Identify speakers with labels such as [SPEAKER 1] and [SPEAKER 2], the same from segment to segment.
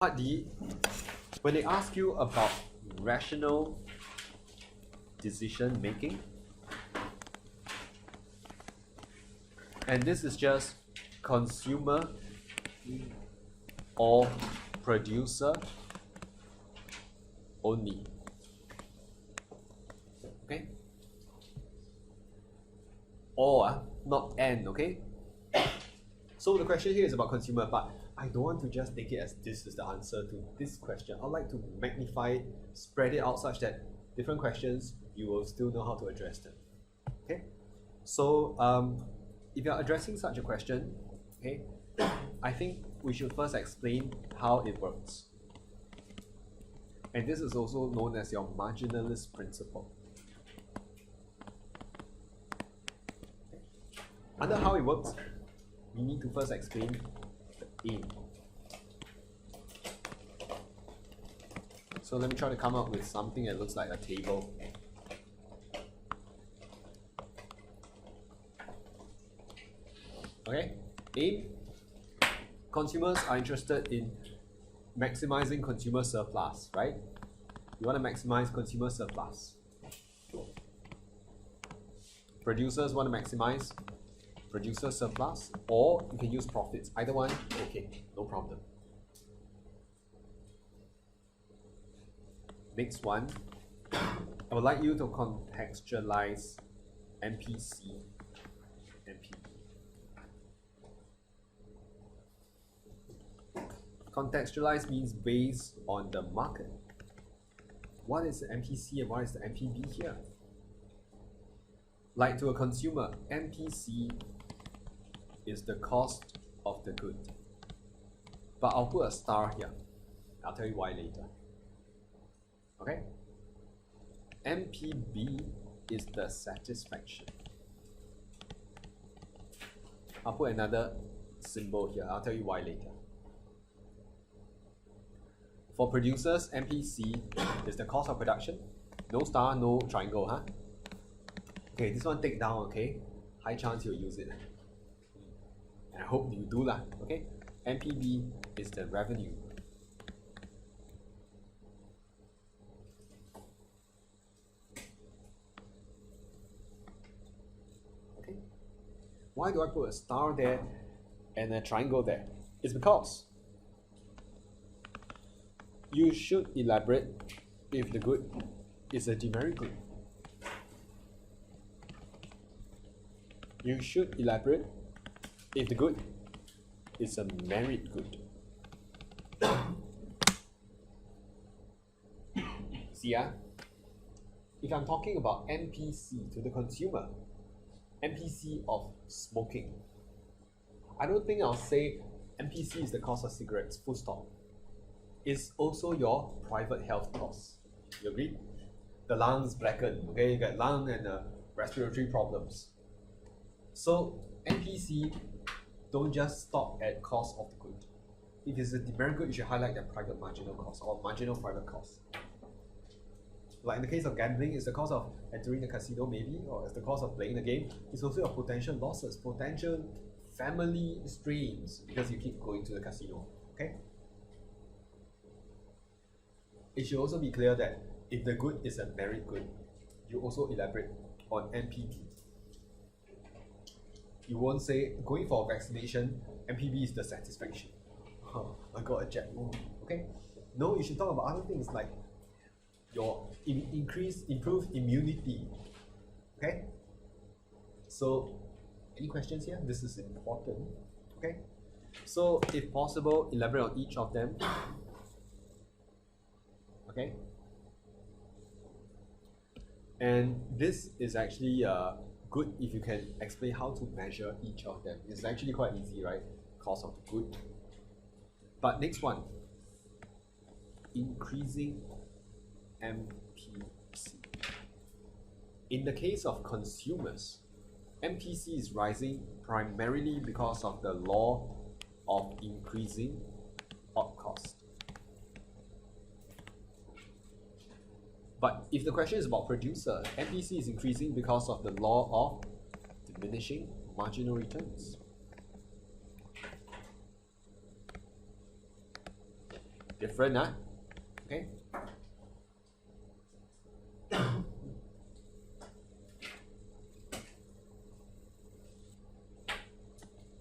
[SPEAKER 1] Part D, when they ask you about rational decision making, and this is just consumer or producer only. Okay? Or not and, okay? So the question here is about consumer, but I don't want to just take it as this is the answer to this question. I'd like to magnify it, spread it out such that different questions, you will still know how to address them. Okay? So if you're addressing such a question, okay, I think we should first explain how it works. And this is also known as your marginalist principle. Okay. Under how it works, we need to first explain the aim. So let me try to come up with something that looks like a table. Okay, aim. Consumers are interested in maximizing consumer surplus, right? You want to maximize consumer surplus. Producers want to maximize producer surplus, or you can use profits. Either one, okay, no problem. Next one, I would like you to contextualize MPC, MPB. Contextualize means based on the market. What is the MPC and what is the MPB here? Like to a consumer, MPC is the cost of the good. But I'll put a star here. I'll tell you why later. Okay? MPB is the satisfaction. I'll put another symbol here. I'll tell you why later. For producers, MPC is the cost of production. No star, no triangle, huh? Okay, this one take down, okay? High chance you'll use it. And I hope you do lah, okay? MPB is the revenue. Okay? Why do I put a star there and a triangle there? It's because you should elaborate if the good is a demerit good. You should elaborate if the good is a merit good. See, if I'm talking about MPC to the consumer, MPC of smoking, I don't think I'll say MPC is the cost of cigarettes, full stop. It's also your private health costs. You agree? The lungs blacken, okay? You get lung and respiratory problems. So MPC don't just stop at cost of the good. If it's a demerit good, you should highlight the private marginal cost or marginal private cost. Like in the case of gambling, it's the cost of entering the casino maybe, or it's the cost of playing the game. It's also your potential losses, potential family strains because you keep going to the casino, okay? It should also be clear that if the good is a merit good, you also elaborate on MPB. You won't say, going for vaccination, MPB is the satisfaction. I got a jab. Okay? No, you should talk about other things like your improved immunity. Okay? So, any questions here? This is important. Okay? So, if possible, elaborate on each of them. Okay? And this is actually good if you can explain how to measure each of them. It's actually quite easy, right? Cost of the good. But next one, increasing MPC. In the case of consumers, MPC is rising primarily because of the law of increasing odd cost. But if the question is about producer, MPC is increasing because of the law of diminishing marginal returns. different, huh? Okay.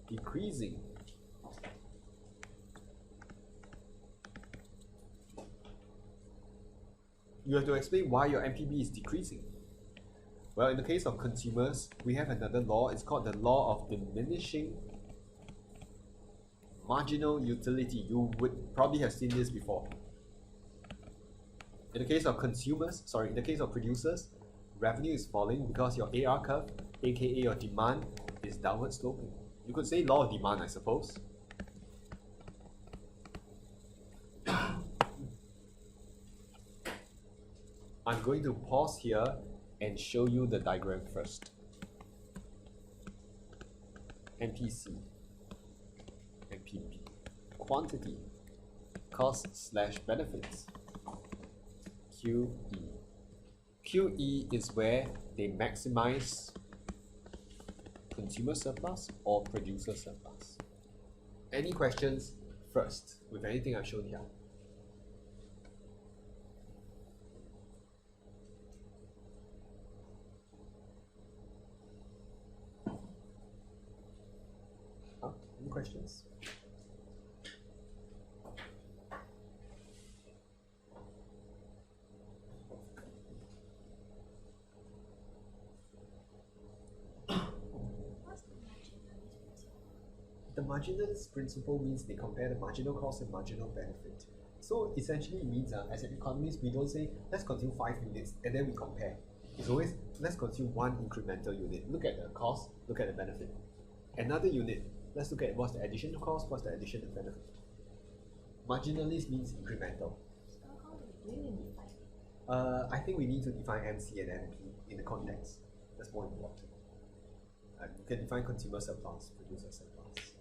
[SPEAKER 1] Decreasing. You have to explain why your MPB is decreasing. Well, in the case of consumers, we have another law. It's called the law of diminishing marginal utility. You would probably have seen this before. In the case of in the case of producers, revenue is falling because your AR curve, aka your demand, is downward sloping. You could say law of demand, I suppose. I'm going to pause here and show you the diagram first. MPC, MPP, quantity, cost/benefits, QE. QE is where they maximize consumer surplus or producer surplus. Any questions first with anything I've shown here? Any questions? The marginalist principle means they compare the marginal cost and marginal benefit. So essentially it means as an economist, we don't say let's consume 5 units and then we compare. It's always let's consume one incremental unit. Look at the cost, look at the benefit. Another unit, let's look at what's the additional cost, what's the additional benefit. Marginalist means incremental.
[SPEAKER 2] So how do we define?
[SPEAKER 1] I think we need to define MC and MP in the context. That's more important. You can define consumer surplus, producer surplus.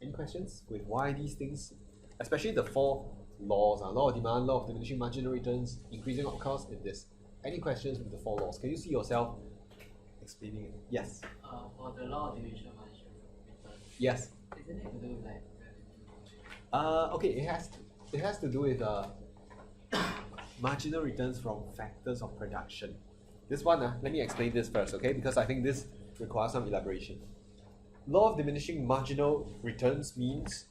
[SPEAKER 1] Any questions with why these things, especially the 4 laws, law of demand, law of diminishing marginal returns, increasing of cost, and this. Any questions with the 4 laws? Can you see yourself explaining it? Yes.
[SPEAKER 3] For the law of diminishing marginal returns.
[SPEAKER 1] Yes.
[SPEAKER 3] Isn't it to do with like revenue?
[SPEAKER 1] Okay, it has to do with marginal returns from factors of production. This one, let me explain this first, okay? Because I think this requires some elaboration. Law of diminishing marginal returns means,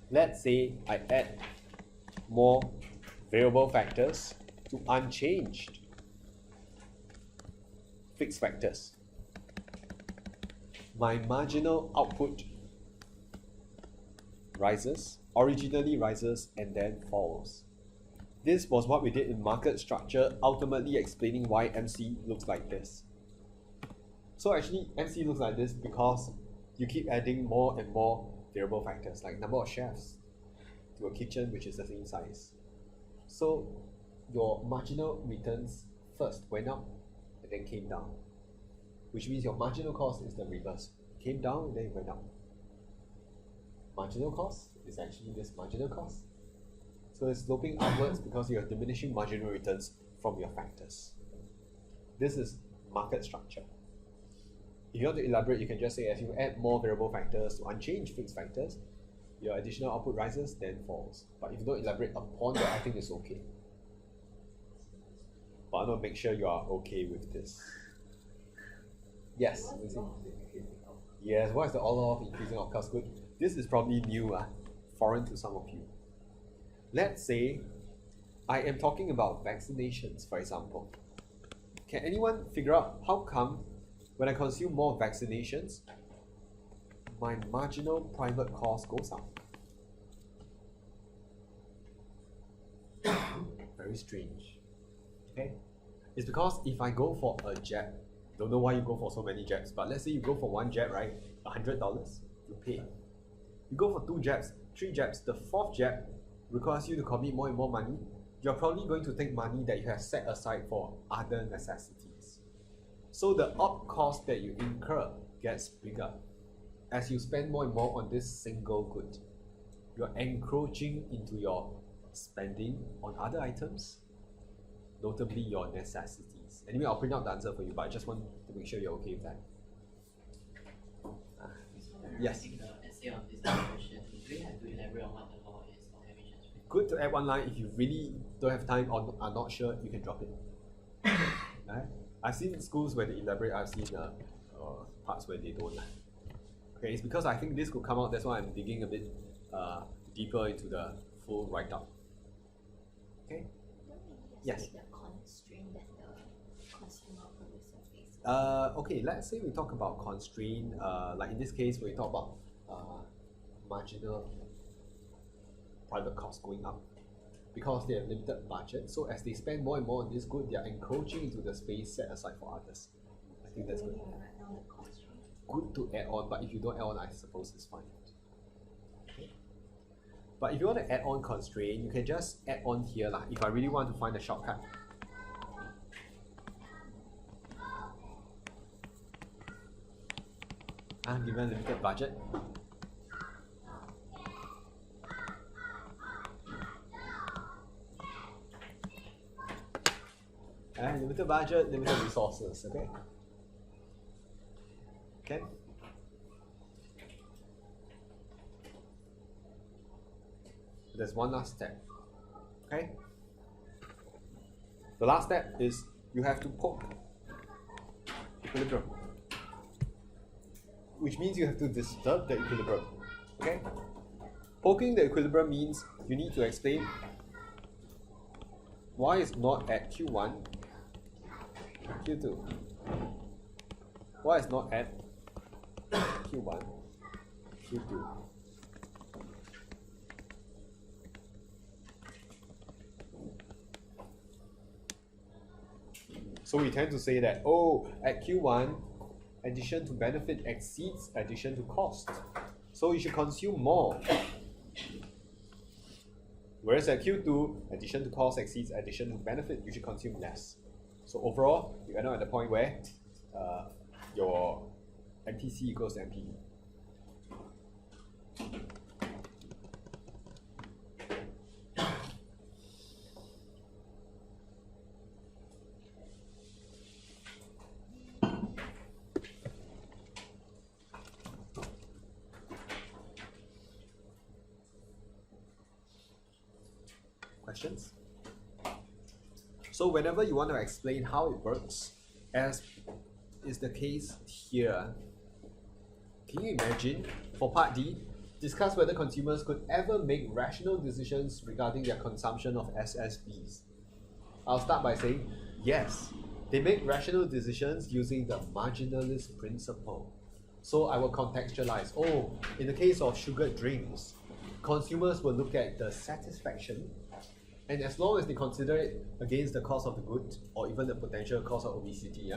[SPEAKER 1] let's say I add more variable factors to unchanged fixed factors. My marginal output originally rises and then falls. This was what we did in market structure, ultimately explaining why MC looks like this. So actually, MC looks like this because you keep adding more and more variable factors, like number of chefs to a kitchen which is the same size. So your marginal returns first went up and then came down, which means your marginal cost is the reverse. It came down and then it went up. Marginal cost is actually this marginal cost. So it's sloping upwards because you're diminishing marginal returns from your factors. This is market structure. If you want to elaborate, you can just say as you add more variable factors to unchanged fixed factors, your additional output rises, then falls. But if you don't elaborate upon that, I think it's okay. But I want to make sure you are okay with this. Yes. Yes, what is the law of increasing of cost good? This is probably new, foreign to some of you. Let's say I am talking about vaccinations, for example. Can anyone figure out how come when I consume more vaccinations, my marginal private cost goes up? Very strange. Okay? It's because if I go for a jab, don't know why you go for so many jabs, but let's say you go for one jab, right? $100, you pay. You go for 2 jabs, 3 jabs, the 4th jab requires you to commit more and more money. You're probably going to take money that you have set aside for other necessities. So the op cost that you incur gets bigger as you spend more and more on this single good. You're encroaching into your spending on other items, notably your necessities. Anyway, I'll print out the answer for you, but I just want to make sure you're okay with that. Yes?
[SPEAKER 3] The essay of this question, do we have what the law is. Okay, we just read.
[SPEAKER 1] Good to add one line. If you really don't have time or are not sure, you can drop it. Right? I've seen schools where they elaborate. I've seen parts where they don't. Okay, it's because I think this could come out. That's why I'm digging a bit deeper into the full write-up. Okay. Yes.
[SPEAKER 2] The constraint that the consumer producer faces.
[SPEAKER 1] Okay, let's say we talk about constraint, like in this case, we talk about marginal private costs going up because they have limited budget. So as they spend more and more on this good, they are encroaching into the space set aside for others. I think that's good.
[SPEAKER 2] Write down the constraint.
[SPEAKER 1] Good to add on, but if you don't add on, I suppose it's fine. Okay. But if you want to add on constraint, you can just add on here lah. If I really want to find a shortcut. Given limited budget. Limited budget, limited resources, okay? Okay? There's one last step, okay? The last step is you have to poke equilibrium, which means you have to disturb the equilibrium, okay? Poking the equilibrium means you need to explain why it's not at Q1, Q2. Why it's not at Q1, Q2. So we tend to say that, oh, at Q1, addition to benefit exceeds addition to cost. So you should consume more. Whereas at Q2, addition to cost exceeds addition to benefit, you should consume less. So overall, you end up at the point where your MTC equals to MPD. Questions? So whenever you want to explain how it works, as is the case here, can you imagine, for part D, discuss whether consumers could ever make rational decisions regarding their consumption of SSBs? I'll start by saying, yes, they make rational decisions using the marginalist principle. So I will contextualize. Oh, in the case of sugared drinks, consumers will look at the satisfaction, and as long as they consider it against the cost of the good or even the potential cost of obesity,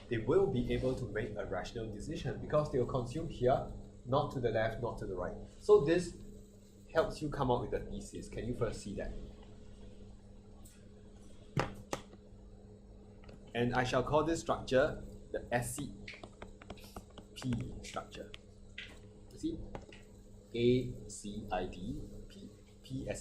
[SPEAKER 1] they will be able to make a rational decision because they will consume here, not to the left, not to the right. So this helps you come up with a thesis. Can you first see that? And I shall call this structure the SCP structure. See? ACID P. P as in